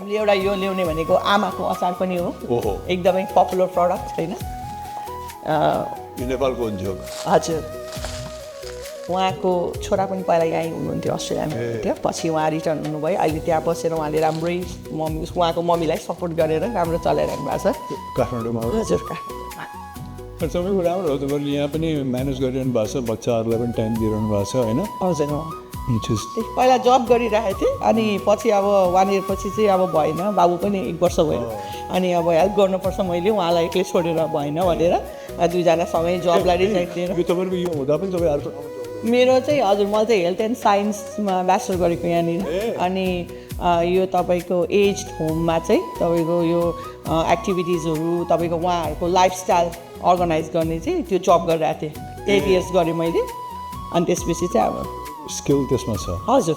हामीले एउटा यो ल्याउने भनेको आमाको अचार पनि हो ओहो एकदमै पपुलर प्रडक्ट होइन यो नेपालको उद्योग हजुर उहाँको छोरा पनि पहिला यहीँ हुनुहुन्थ्यो अस्ट्रेलियामा हुनुहुन्थ्यो पछि उहाँ रिटर्न हुनुभयो अहिले त्यहाँ बसेर उहाँले राम्रै उहाँको मम्मीलाई सपोर्ट गरेर राम्रो चलाइरहनु भएको छ काठमाडौँमा हजुर सबैको राम्रो हो तपाईँले यहाँ पनि म्यानेज गरिरहनु भएको छ बच्चाहरूलाई पनि टाइम दिइरहनु भएको छ होइन हजुर पहिला जब गरिरहेको थिएँ अनि पछि अब 1 year पछि चाहिँ अब भएन बाबु पनि 1 वर्ष भयो अनि अब हेल्प गर्नुपर्छ मैले उहाँलाई एक्लै छोडेर भएन भनेर दुईजना सँगै जबलाई रिजाइन दिएर तपाईँको यो हुँदा पनि तपाईँ अर्को मेरो चाहिँ हजुर मैले चाहिँ हेल्थ एन्ड साइन्समा ब्याचलर गरेको यहाँनिर अनि यो तपाईँको एज होममा चाहिँ तपाईँको यो एक्टिभिटिजहरू तपाईँको उहाँहरूको लाइफस्टाइल अर्गनाइज गर्ने चाहिँ त्यो जब गरिरहेको थिएँ 8 years गरेँ मैले अनि त्यसपछि चाहिँ अब स्किल त्यसमा छ हजुर